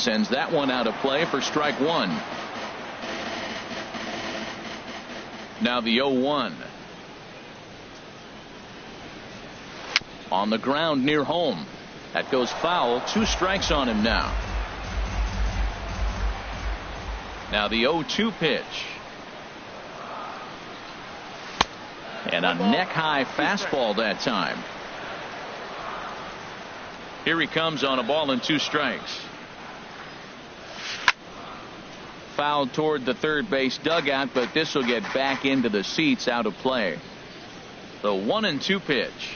Sends that one out of play for strike one. Now the 0-1. On the ground near home. That goes foul. 2 strikes on him now. Now the 0-2 pitch. And a neck-high fastball that time. Here he comes on a ball and 2 strikes. Fouled toward the third base dugout, but this will get back into the seats, out of play. The 1-2 pitch.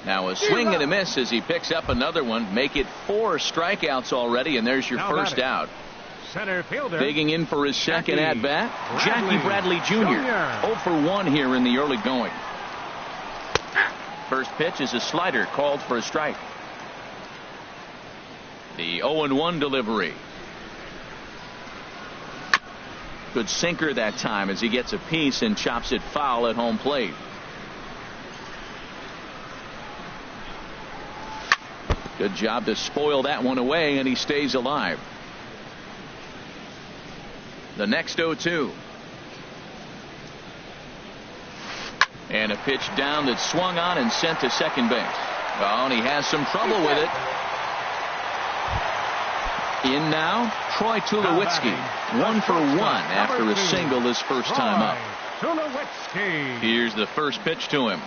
Now a swing and a miss as he picks up another one. Make it 4 strikeouts already, and there's your first out. Center fielder. Digging in for his second at bat, Jackie Bradley Jr. 0 for 1 here in the early going. First pitch is a slider called for a strike. The 0-1 delivery. Good sinker that time as he gets a piece and chops it foul at home plate. Good job to spoil that one away, and he stays alive. The next 0-2. And a pitch down that's swung on and sent to second base. Oh, and he has some trouble with it. In now, Troy Tulowitzki. 1 for 1 after a single his first time up. Here's the first pitch to him.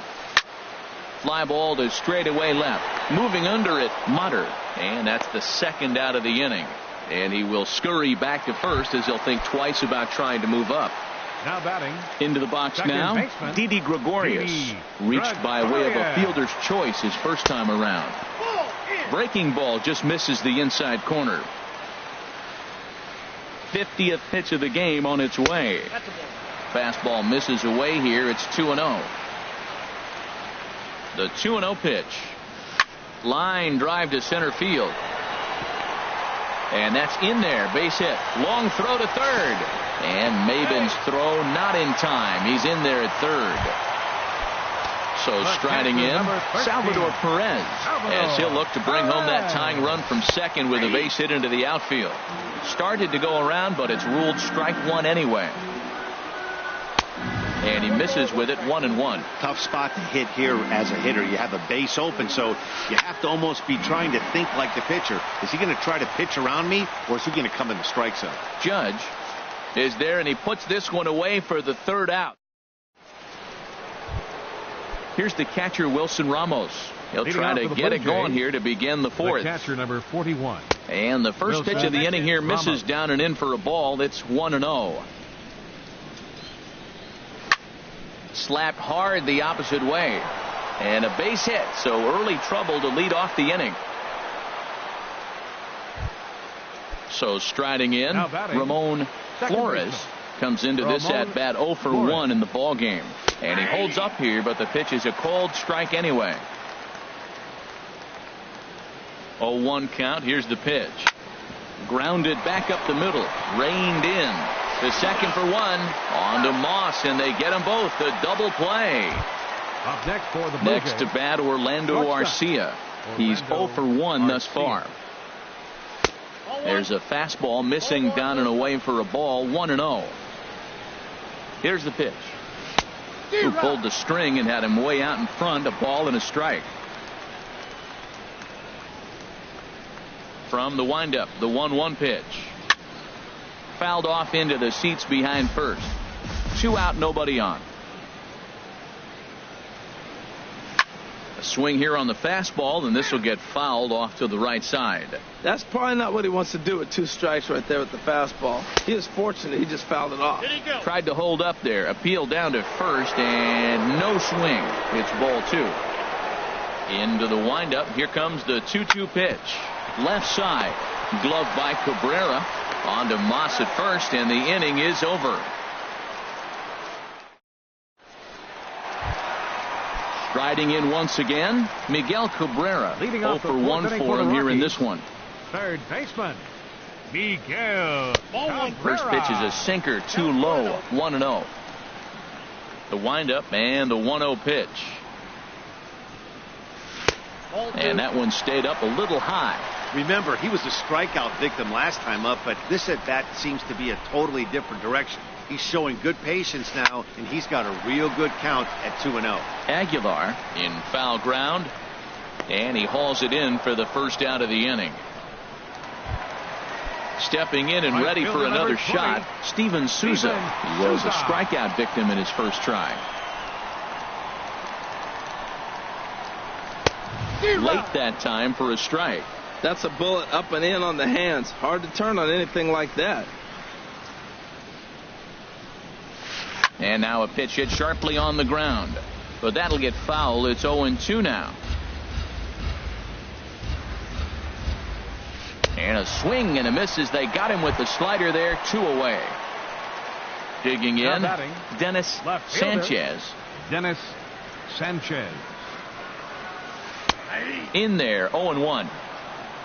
Fly ball to straightaway left. Moving under it, Mutter. And that's the second out of the inning. And he will scurry back to first as he'll think twice about trying to move up. Now batting. Into the box now, Didi Gregorius. Reached by way of a fielder's choice his first time around. Breaking ball just misses the inside corner. 50th pitch of the game on its way. Fastball misses away here. It's 2-0. The 2-0 pitch. Line drive to center field. And that's in there. Base hit. Long throw to third. And Maben's throw not in time. He's in there at third. So striding in, Salvador Perez, as he'll look to bring home that tying run from second with a base hit into the outfield. Started to go around, but it's ruled strike one anyway. And he misses with it, 1-1. Tough spot to hit here as a hitter. You have a base open, so you have to almost be trying to think like the pitcher. Is he going to try to pitch around me, or is he going to come in the strike zone? Judge is there, and he puts this one away for the third out. Here's the catcher, Wilson Ramos. He'll try to get it going here to begin the fourth. The catcher, number 41. And the first pitch of the inning here misses down and in for a ball. It's 1-0. Slapped hard the opposite way. And a base hit, so early trouble to lead off the inning. So striding in, Ramon Flores comes into this at bat 0 for 1 in the ball game. And he holds up here, but the pitch is a called strike anyway. 0-1 count. Here's the pitch. Grounded back up the middle. Reined in. The second for 1. On to Moss, and they get them both. The double play. Up next for the next to bat, Orlando Arcia. He's 0 for 1 thus far. There's a fastball missing down and away for a ball. 1-0. Here's the pitch. Who pulled the string and had him way out in front. A ball and a strike. From the windup, the 1-1 pitch. Fouled off into the seats behind first. 2 out, nobody on. A swing here on the fastball, and this will get fouled off to the right side. That's probably not what he wants to do with 2 strikes right there with the fastball. He was fortunate. He just fouled it off. Tried to hold up there. Appeal down to first, and no swing. It's ball 2. Into the windup. Here comes the 2-2 pitch. Left side. Glove by Cabrera. On to Moss at first, and the inning is over. Striding in once again, Miguel Cabrera. 0 for 1 for him here in this one. Third baseman, Miguel Cabrera. First pitch is a sinker, too low. 1-0. The windup and the 1-0 pitch. And that one stayed up a little high. Remember, he was a strikeout victim last time up, but this at bat seems to be a totally different direction. He's showing good patience now, and he's got a real good count at 2-0. Aguilar in foul ground, and he hauls it in for the first out of the inning. Stepping in and ready for another shot, Steven Souza. He was a strikeout victim in his first try. Late that time for a strike. That's a bullet up and in on the hands. Hard to turn on anything like that. And now a pitch hit sharply on the ground. But that'll get foul. It's 0-2 now. And a swing and a miss as they got him with the slider there. 2 away. Digging in, Dennis Sanchez. Dennis Sanchez. In there, 0-1.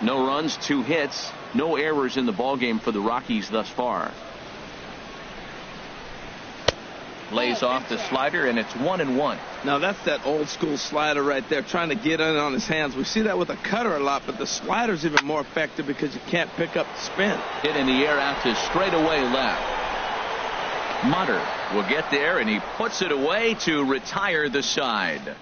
No runs, 2 hits, no errors in the ballgame for the Rockies thus far. Lays off the slider, and it's 1-1. Now that's that old school slider right there, trying to get in on his hands. We see that with a cutter a lot, but the slider's even more effective because you can't pick up the spin. Hit in the air out to straightaway left. Mutter will get there, and he puts it away to retire the side.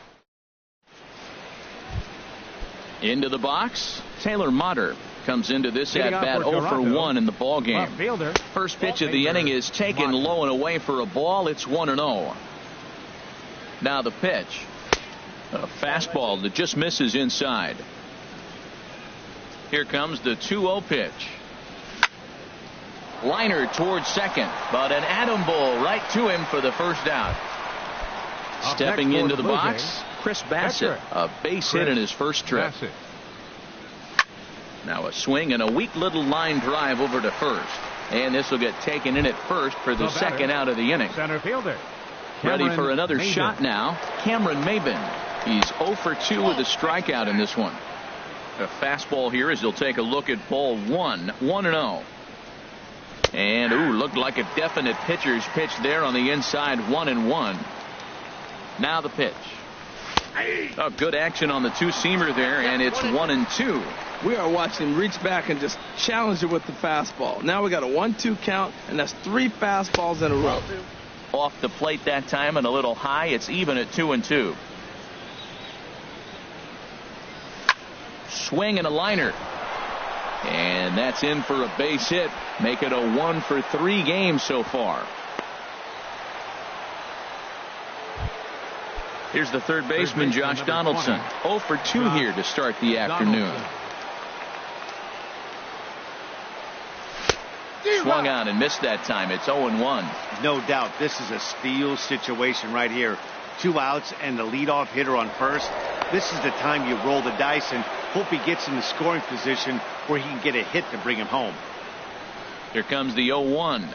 Into the box, Taylor Motter comes into this at-bat 0-for-1 in the ballgame. First pitch of the inning is taken low and away for a ball. It's 1-0. Now the pitch. A fastball that just misses inside. Here comes the 2-0 pitch. Liner towards second, but an atom ball right to him for the first out. Stepping into the box, Chris Bassett, a base hit in his first trip. Now a swing and a weak little line drive over to first. And this will get taken in at first for the second out of the inning. Center fielder. Ready for another shot now, Cameron Maybin. He's 0-for-2 with a strikeout in this one. A fastball here as he'll take a look at ball 1, 1-0. And looked like a definite pitcher's pitch there on the inside, 1-1. Now the pitch. Oh, good action on the two-seamer there, and it's 1-2. We are watching him reach back and just challenge it with the fastball. Now we got a 1-2 count, and that's 3 fastballs in a row. Off the plate that time and a little high. It's even at 2-2. Swing and a liner. And that's in for a base hit. Make it a 1-for-3 game so far. Here's the third baseman, Josh Donaldson. 0-for-2 here to start the afternoon. Swung on and missed that time. It's 0-1. No doubt this is a steal situation right here. 2 outs and the leadoff hitter on first. This is the time you roll the dice and hope he gets in the scoring position where he can get a hit to bring him home. Here comes the 0-1.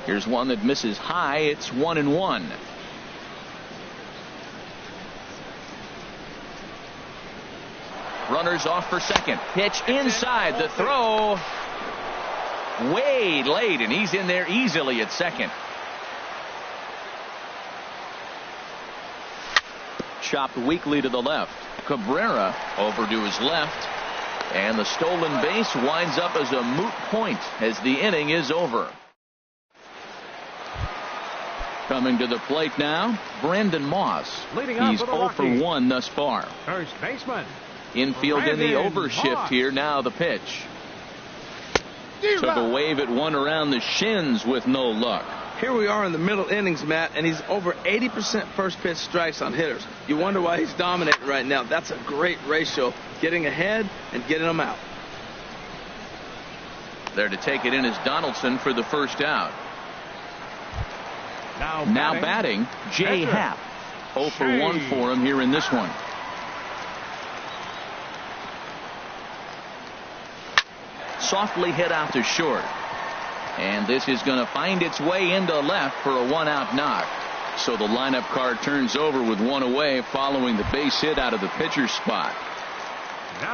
Here's one that misses high. It's 1-1. Runners off for second. Pitch inside. The throw way late, and he's in there easily at second. Chopped weakly to the left. Cabrera over to his left, and the stolen base winds up as a moot point as the inning is over. Coming to the plate now, Brandon Moss. He's 0-for-1 thus far. First baseman. Infield in the overshift here. Now the pitch. Took a wave at one around the shins with no luck. Here we are in the middle innings, Matt, and he's over 80% first pitch strikes on hitters. You wonder why he's dominating right now. That's a great ratio, getting ahead and getting them out. There to take it in is Donaldson for the first out. Now batting, Jay Happ. 0-for-1 for him here in this one. Softly hit out to short. And this is going to find its way into left for a 1-out knock. So the lineup card turns over with 1 away following the base hit out of the pitcher's spot.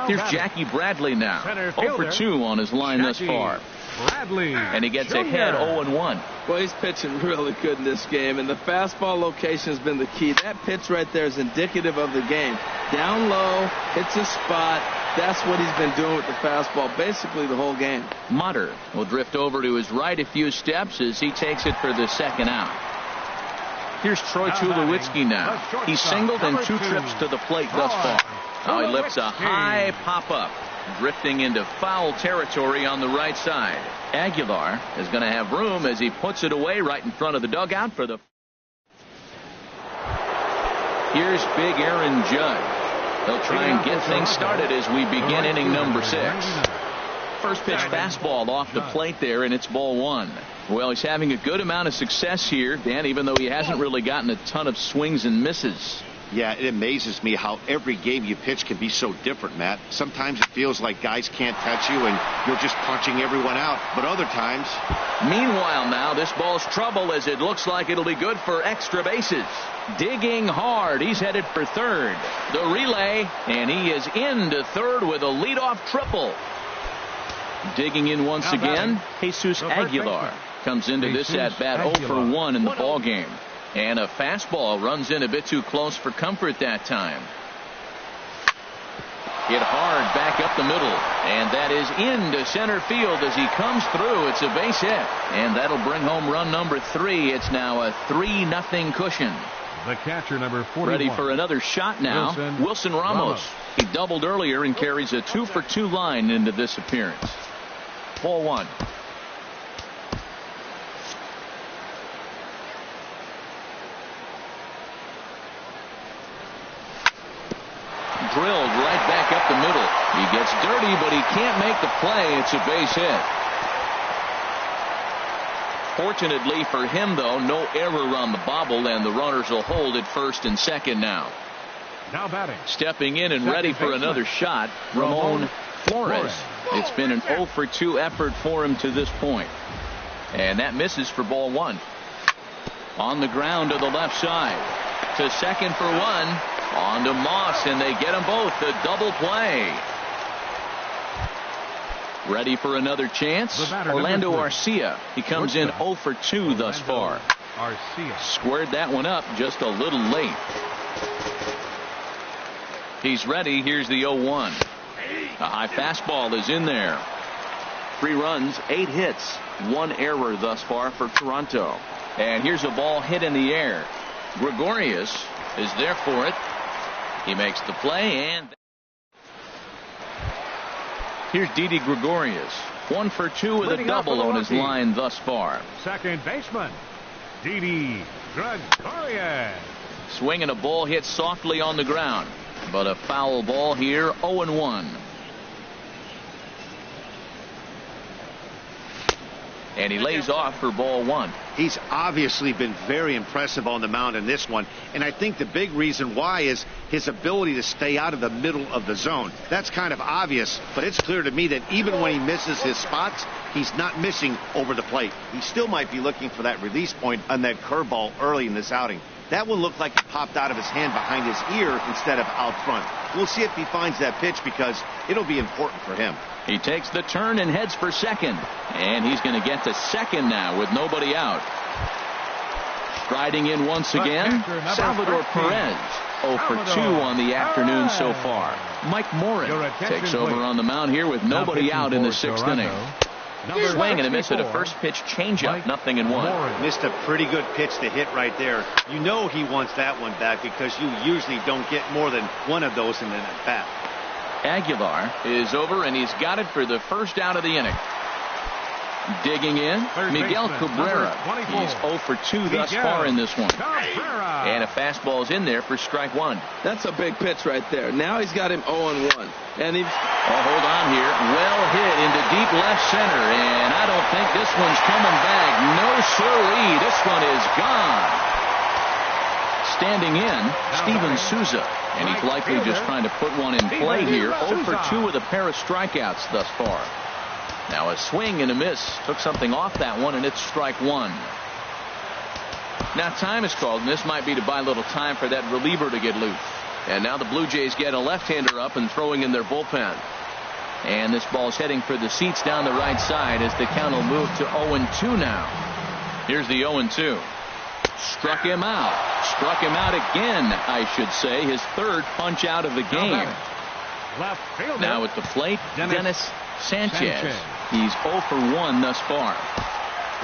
Here's Jackie Bradley now. 0 for 2 on his line thus far. Bradley. And he gets ahead 0-1. Well, he's pitching really good in this game, and the fastball location has been the key. That pitch right there is indicative of the game. Down low, hits a spot. That's what he's been doing with the fastball basically the whole game. Mutter will drift over to his right a few steps as he takes it for the second out. Here's Troy Tulowitzki now. He's singled and 2 trips to the plate thus far. Now he lifts a high pop-up, drifting into foul territory on the right side. Aguilar is going to have room as he puts it away right in front of the dugout for the... Here's big Aaron Judge. He'll try and get things started as we begin inning number 6. First pitch fastball off the plate there, and it's ball 1. Well, he's having a good amount of success here, Dan, even though he hasn't really gotten a ton of swings and misses. Yeah, it amazes me how every game you pitch can be so different, Matt. Sometimes it feels like guys can't touch you and you're just punching everyone out. But other times... Meanwhile now, this ball's trouble as it looks like it'll be good for extra bases. Digging hard. He's headed for third. The relay, and he is into third with a leadoff triple. Digging in once again, Jesus Aguilar comes into this at-bat 0 for 1 in the ballgame. And a fastball runs in a bit too close for comfort that time. Hit hard back up the middle. And that is into center field as he comes through. It's a base hit. And that'll bring home run number 3. It's now a 3-0 cushion. The catcher, number 41. Ready for another shot now. Wilson Ramos. He doubled earlier and carries a 2 for 2 line into this appearance. Ball 1. Drilled right back up the middle. He gets dirty, but he can't make the play. It's a base hit. Fortunately for him, though, no error on the bobble, and the runners will hold at first and second now. Now batting. Stepping in and ready for another shot, Ramon Flores. It's been an 0 for 2 effort for him to this point. And that misses for ball 1. On the ground to the left side. To second for 1. On to Moss, and they get them both. A double play. Ready for another chance. Orlando Arcia. He comes in 0 for 2 thus far. Squared that one up just a little late. He's ready. Here's the 0-1. A high fastball is in there. 3 runs, 8 hits, 1 error thus far for Toronto. And here's a ball hit in the air. Gregorius is there for it. He makes the play, and here's Didi Gregorius. 1 for 2 with a double on his line thus far. Second baseman, Didi Gregorius. Swinging a ball hit softly on the ground, but a foul ball here. 0-1. And he lays off for ball 1. He's obviously been very impressive on the mound in this one, and I think the big reason why is his ability to stay out of the middle of the zone. That's kind of obvious, but it's clear to me that even when he misses his spots, he's not missing over the plate. He still might be looking for that release point on that curveball early in this outing. That one looked like it popped out of his hand behind his ear instead of out front. We'll see if he finds that pitch because it'll be important for him. He takes the turn and heads for second. And he's going to get to second now with nobody out. Striding in once again, Salvador Perez. 0 for 2 on the afternoon so far. Mike Morin takes over on the mound here with nobody out in the 6th inning. Swing and a miss at a first pitch changeup. 0-1. Missed a pretty good pitch to hit right there. You know he wants that one back because you usually don't get more than one of those in an at bat. Aguilar is over, and he's got it for the first out of the inning. Digging in, Miguel Cabrera. He's 0 for 2 thus far in this one. And a fastball's in there for strike 1. That's a big pitch right there. Now he's got him 0-1. And he's... Oh, hold on here. Well hit into deep left center. And I don't think this one's coming back. No siree. This one is gone. Standing in, Steven Souza. And he's likely just trying to put one in play here. 0 for 2 with a pair of strikeouts thus far. Now a swing and a miss. Took something off that one, and it's strike 1. Now time is called, and this might be to buy a little time for that reliever to get loose. And now the Blue Jays get a left-hander up and throwing in their bullpen. And this ball's heading for the seats down the right side as the count will move to 0-2 now. Here's the 0-2. Struck him out. Struck him out again, I should say. His third punch out of the game. Now at the plate, Dennis Sanchez. He's 0 for 1 thus far.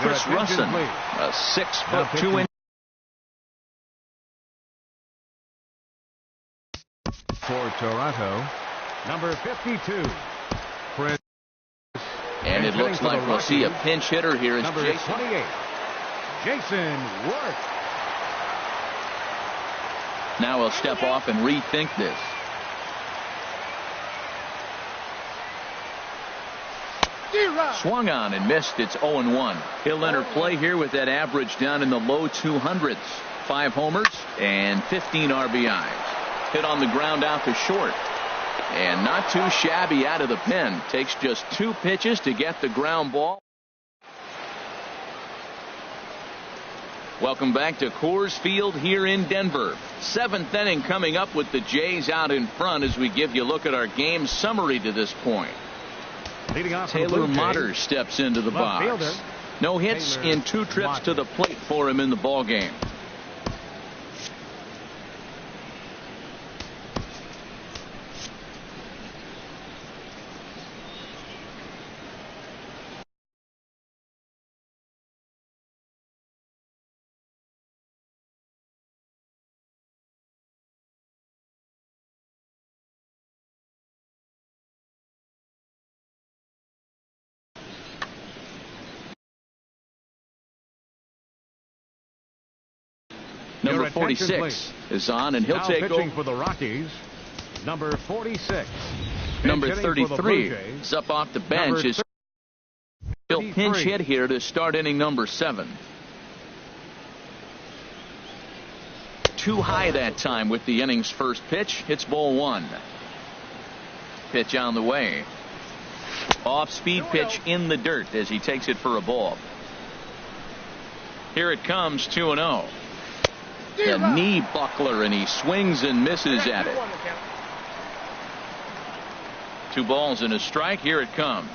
Chris Russin, a 6'2" For Toronto, number 52. And it looks like we'll see a pinch hitter here as number Jason. 28. Jason Worth. Now he'll step off and rethink this. Swung on and missed. It's 0-1. He'll enter play here with that average down in the low 200s. 5 homers and 15 RBIs. Hit on the ground out to short. And not too shabby out of the pen. Takes just 2 pitches to get the ground ball. Welcome back to Coors Field here in Denver. 7th inning coming up with the Jays out in front as we give you a look at our game summary to this point. Taylor Motter steps into the box. Fielder. No hits in 2 trips to the plate for him in the ball game. Number 46 is on, and he'll now take pitching over. For the Rockies, number 46. Number 33 is up off the bench. He'll pinch hit here to start inning number 7. Too high that time with the inning's first pitch. It's ball 1. Pitch on the way. Off-speed pitch in the dirt as he takes it for a ball. Here it comes, 2-0. The knee buckler, and he swings and misses at it. 2 balls and a strike. Here it comes.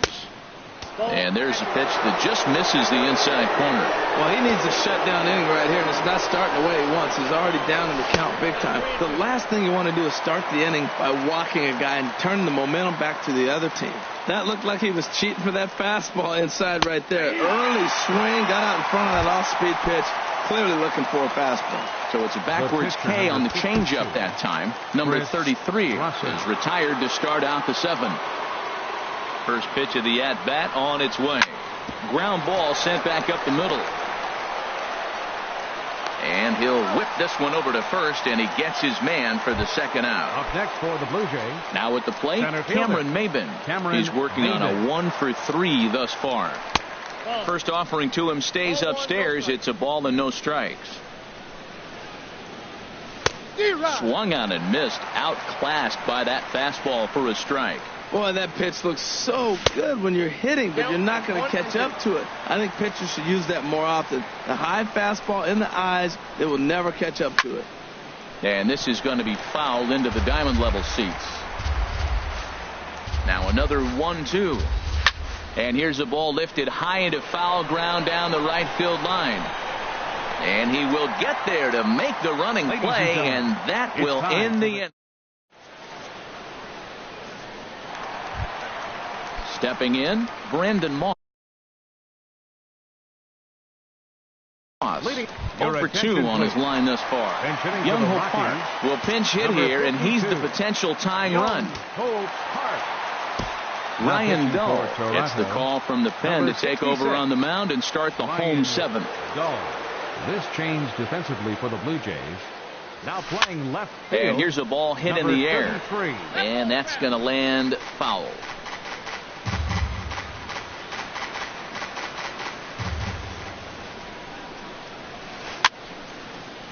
And there's a pitch that just misses the inside corner. Well, he needs a shutdown inning right here, and it's not starting the way he wants. He's already down in the count big time. The last thing you want to do is start the inning by walking a guy and turning the momentum back to the other team. That looked like he was cheating for that fastball inside right there. Early swing, got out in front of that off-speed pitch. Clearly looking for a fastball. So it's a backwards K on the changeup that time. Number 33 is retired to start out the 7th. First pitch of the at-bat on its way. Ground ball sent back up the middle. And he'll whip this one over to first, and he gets his man for the second out. Up next for the Blue Jays. Now at the plate, Cameron Maybin. He's working on a 1 for 3 thus far. First offering to him stays upstairs. It's a ball and no strikes. Swung on and missed. Outclassed by that fastball for a strike. Boy, that pitch looks so good when you're hitting, but you're not going to catch up to it. I think pitchers should use that more often. The high fastball in the eyes, they will never catch up to it. And this is going to be fouled into the diamond level seats. Now another 1-2. And here's a ball lifted high into foul ground down the right field line. And he will get there to make the running play, and that will end the inning. Stepping in, Brandon Moss. 0 for 2 on his line thus far. Young Ho Park will pinch hit here, and he's the potential tying run. Ryan Dull gets the call from the pen to take over on the mound and start the home 7th. This change defensively for the Blue Jays. Now playing left field. And here's a ball hit in the air. 33. And that's going to land foul.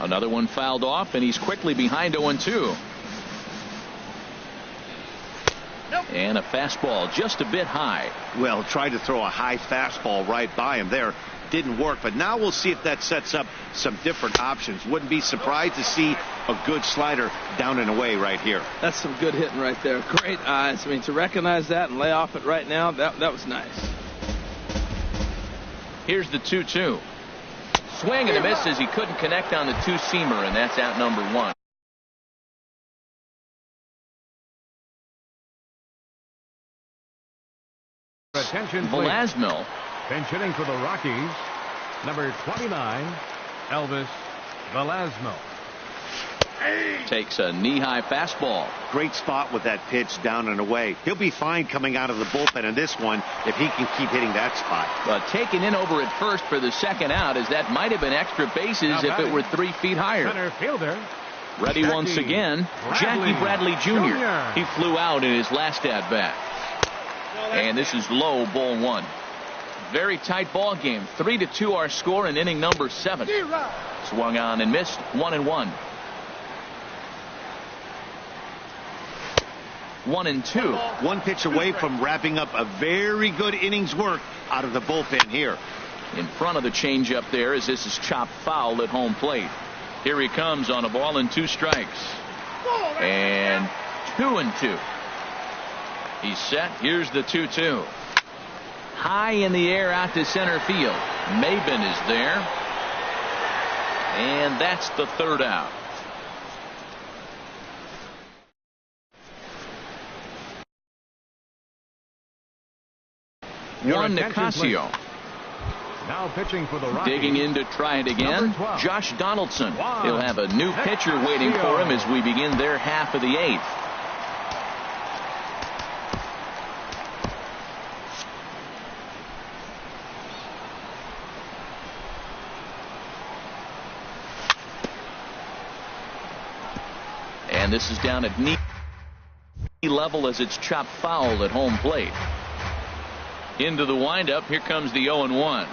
Another one fouled off, and he's quickly behind 0-2. And a fastball just a bit high. Well, tried to throw a high fastball right by him there. didn't work. But now we'll see if that sets up some different options. Wouldn't be surprised to see a good slider down and away right here. That's some good hitting right there. Great eyes. I mean, to recognize that and lay off it right now, that was nice. Here's the 2-2. Swing and a miss as he couldn't connect on the two-seamer, and that's out number one. Attention, Velasmil. Pinch hitting for the Rockies, number 29, Elvis Velasmil. Takes a knee-high fastball. Great spot with that pitch down and away. He'll be fine coming out of the bullpen in this one if he can keep hitting that spot. But taken in over at first for the second out, as that might have been extra bases if it were 3 feet higher. Center fielder. Ready once again, Jackie Bradley Jr. He flew out in his last at-bat. And this is low, ball one. Very tight ball game. 3-2 our score in inning number 7. Swung on and missed. 1-1. 1-2. One pitch away from wrapping up a very good innings work out of the bullpen here. In front of the changeup there, as this is chopped foul at home plate. Here he comes on a ball and 2 strikes. And 2-2. He's set. Here's the 2-2. High in the air out to center field. Maben is there. And that's the third out. Juan Nicasio. Now pitching for the Rockies. Digging in to try it again. Josh Donaldson. He'll have a new pitcher waiting for him as we begin their half of the 8th. And this is down at knee level as it's chopped foul at home plate. Into the windup. Here comes the 0-1.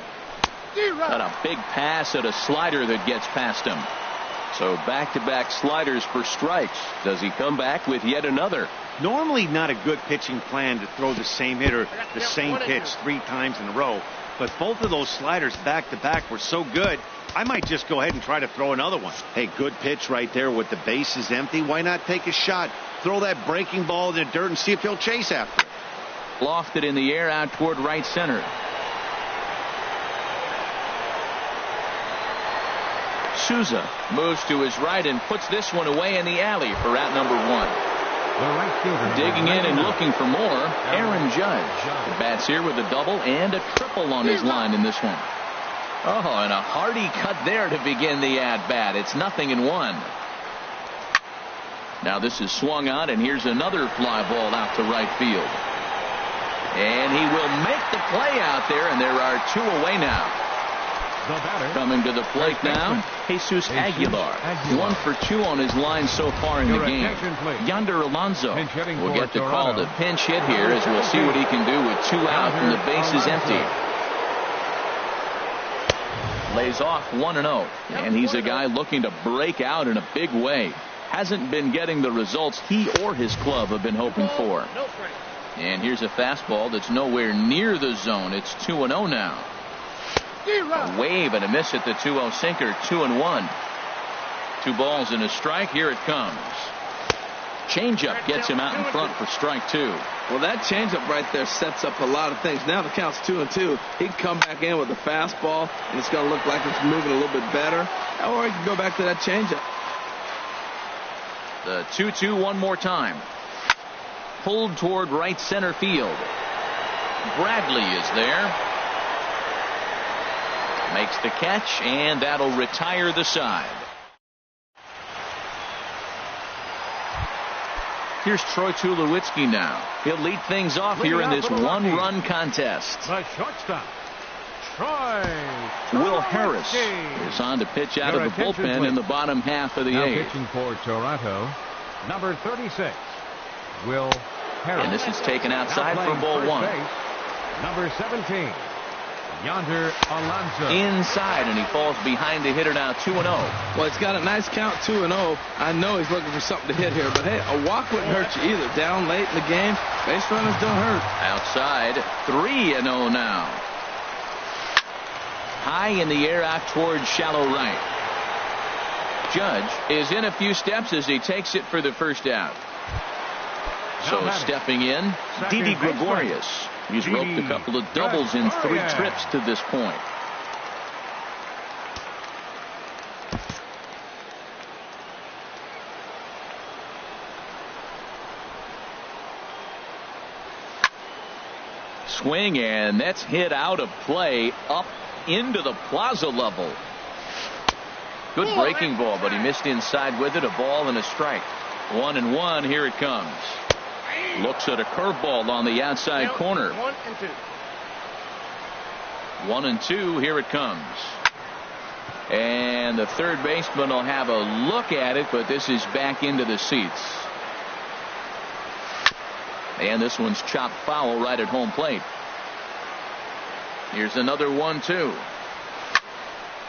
Got a big pass at a slider that gets past him. So back-to-back sliders for strikes. Does he come back with yet another? Normally not a good pitching plan to throw the same hitter the same pitch 3 times in a row. But both of those sliders back-to-back were so good, I might just go ahead and try to throw another one. Hey, good pitch right there with the bases empty. Why not take a shot? Throw that breaking ball in the dirt and see if he'll chase after it. Lofted in the air out toward right center. Souza moves to his right and puts this one away in the alley for out number 1. Digging in and looking for more, Aaron Judge. The bats here with a double and a triple on his line in this one. Oh, and a hearty cut there to begin the at-bat. It's 0-1. Now this is swung on, and here's another fly ball out to right field. And he will make the play out there, and there are 2 away now. Coming to the plate now, Jesus Aguilar. 1 for 2 on his line so far in the game. Yonder Alonso will get the call to pinch hit here, as we'll see what he can do with 2 out and the bases empty. Lays off 1-0, and he's a guy looking to break out in a big way. Hasn't been getting the results he or his club have been hoping for. And here's a fastball that's nowhere near the zone. It's 2-0 now. A wave and a miss at the 2-0 sinker. 2-1. 2 balls and a strike. Here it comes. Changeup gets him out in front for strike 2. Well, that changeup right there sets up a lot of things. Now the count's 2-2. He can come back in with a fastball, and it's going to look like it's moving a little bit better. Or he can go back to that changeup. The 2-2 one more time. Pulled toward right center field. Bradley is there. Makes the catch, and that'll retire the side. Here's Troy Tulowitzki now. He'll lead things off here in this 1-run contest. The shortstop, Troy. Will Harris is on to pitch out of the bullpen in the bottom half of the 8th. Pitching for Toronto, number 36, Will Harris. And this is taken outside for ball 1. Number 17, Yonder Alonso. Inside, and he falls behind the hitter now. 2-0. Well, it's got a nice count, 2-0. I know he's looking for something to hit here, but hey, a walk wouldn't hurt you either. Down late in the game, base runners don't hurt. Outside, 3-0 now. High in the air out towards shallow right. Judge is in a few steps as he takes it for the first out. So stepping in, Didi Gregorius. He's roped a couple of doubles in 3 trips to this point. Swing, and that's hit out of play up into the plaza level. Good breaking ball, but he missed inside with it. A ball and a strike. 1-1. Here it comes. Looks at a curveball on the outside corner. 1-2. Here it comes. And the third baseman will have a look at it, but this is back into the seats. And this one's chopped foul right at home plate. Here's another 1-2.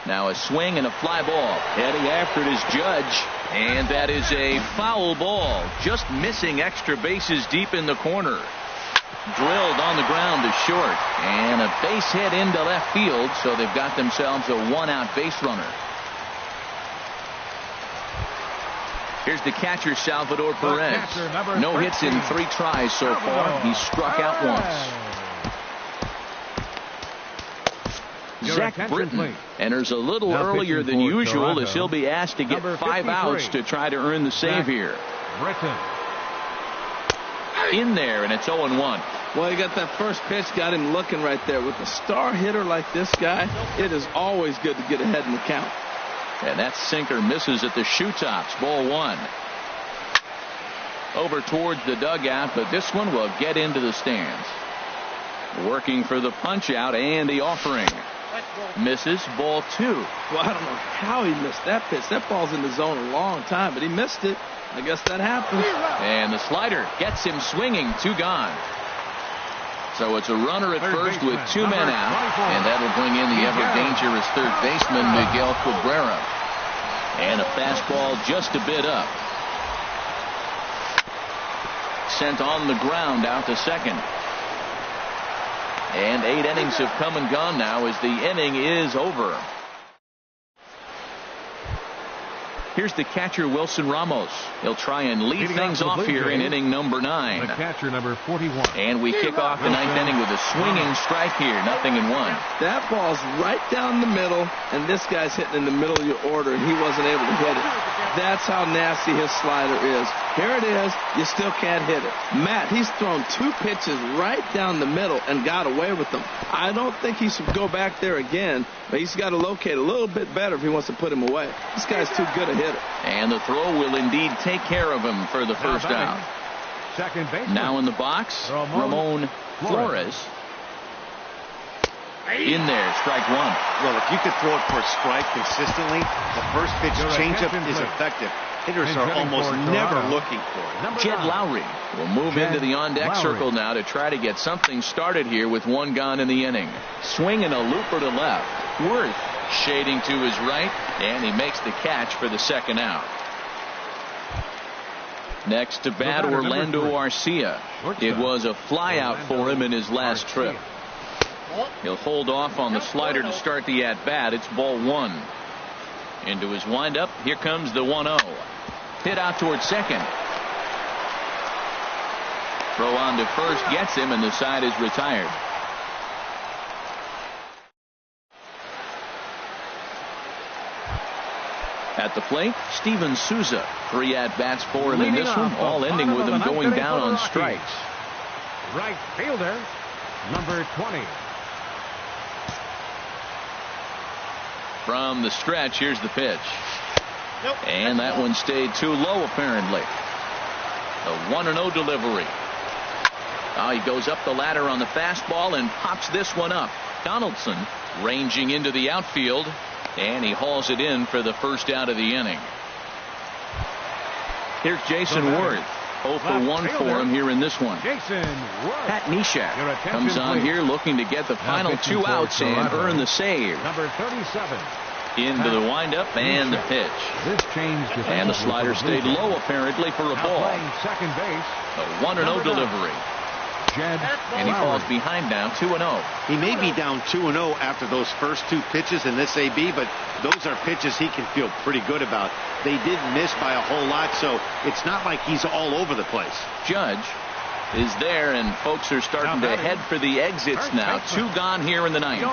Now a swing and a fly ball. Heading after it is Judge. And that is a foul ball. Just missing extra bases deep in the corner. Drilled on the ground to short. And a base hit into left field. So they've got themselves a 1-out base runner. Here's the catcher, Salvador Perez. No hits in 3 tries so far. He struck out once. Zach Britton enters a little earlier than usual as he'll be asked to get 5 outs to try to earn the save here. In there, and it's 0-1. Well, he got that first pitch, got him looking right there. With a star hitter like this guy, it is always good to get ahead in the count. And that sinker misses at the shoe tops. Ball 1. Over towards the dugout, but this one will get into the stands. Working for the punch out and the offering. Misses. Ball 2. Well, I don't know how he missed that pitch. That ball's in the zone a long time, but he missed it. I guess that happened. And the slider gets him swinging. 2 gone. So it's a runner at first with 2 men out, and that'll bring in the ever-dangerous third baseman, Miguel Cabrera. And a fastball just a bit up. Sent on the ground out to second. And 8 innings have come and gone now as the inning is over. Here's the catcher, Wilson Ramos. He'll try and lead things off here in inning number 9. The catcher, number 41. And we kick off the 9th inning with a swinging strike here. 0-1. That ball's right down the middle, and this guy's hitting in the middle of your order, and he wasn't able to hit it. That's how nasty his slider is. Here it is. You still can't hit it. Matt, he's thrown 2 pitches right down the middle and got away with them. I don't think he should go back there again, but he's got to locate a little bit better if he wants to put him away. This guy's too good a hitter. And the throw will indeed take care of him for the first out. Second base. Now in the box, Ramon Flores. In there, strike 1. Well, if you could throw it for a strike consistently, the first pitch changeup is effective. Hitters are almost never looking for it. Jed Lowry will move into the on-deck circle now to try to get something started here with 1 gone in the inning. Swing and a looper to left. Worth shading to his right, and he makes the catch for the second out. Next to bat, Orlando Arcia. It was a flyout for him in his last trip. He'll hold off on the slider to start the at-bat. It's ball 1. Into his windup. Here comes the 1-0. Hit out towards second. Throw on to first gets him, and the side is retired. At the plate, Steven Souza. 3 at-bats for him in this one, all ending with him going down on strikes. Right fielder, number 20. From the stretch, here's the pitch. And that one stayed too low, apparently. A 1-0 delivery. He goes up the ladder on the fastball and pops this one up. Donaldson ranging into the outfield, and he hauls it in for the first out of the inning. Here's Jason Worth. 0 for 1 for him here in this one. Pat Neshek comes on here looking to get the final 2 outs and earn the save. Number 37. Into the windup and the pitch. And the slider stayed low apparently for a ball. Second base. A 1-0 delivery. And he falls behind now 2-0. He may be down 2-0 after those first two pitches in this AB, but those are pitches he can feel pretty good about. They didn't miss by a whole lot, so it's not like he's all over the place. Judge is there, and folks are starting to head for the exits now. 2 gone here in the ninth.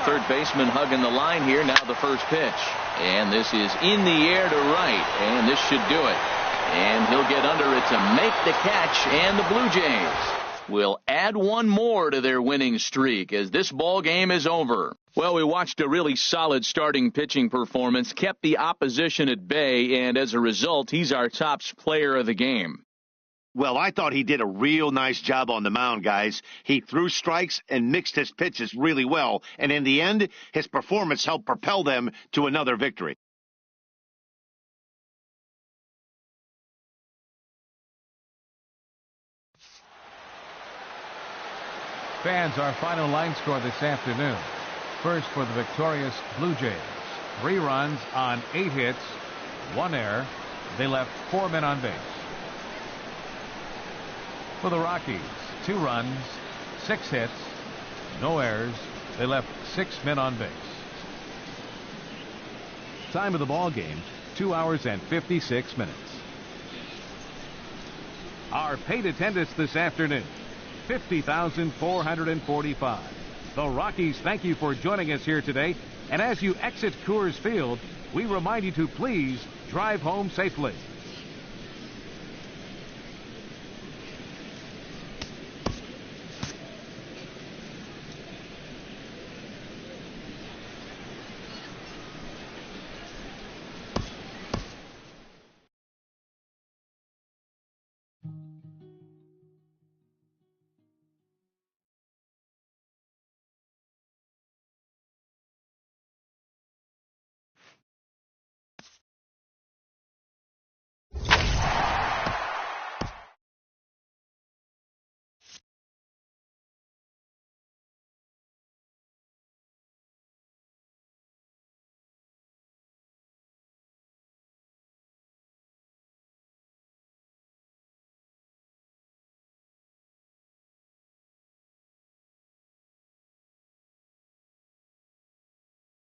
Third baseman hugging the line here. Now the first pitch. And this is in the air to right, and this should do it. And he'll get under it to make the catch, and the Blue Jays will add one more to their winning streak as this ball game is over. Well, we watched a really solid starting pitching performance, kept the opposition at bay, and as a result, he's our top player of the game. Well, I thought he did a real nice job on the mound, guys. He threw strikes and mixed his pitches really well, and in the end, his performance helped propel them to another victory. Fans, our final line score this afternoon. First for the victorious Blue Jays. 3 runs on 8 hits, 1 error. They left 4 men on base. For the Rockies, 2 runs, 6 hits, no errors. They left 6 men on base. Time of the ball game, 2 hours and 56 minutes. Our paid attendance this afternoon, 50,445. The Rockies thank you for joining us here today. And as you exit Coors Field, we remind you to please drive home safely.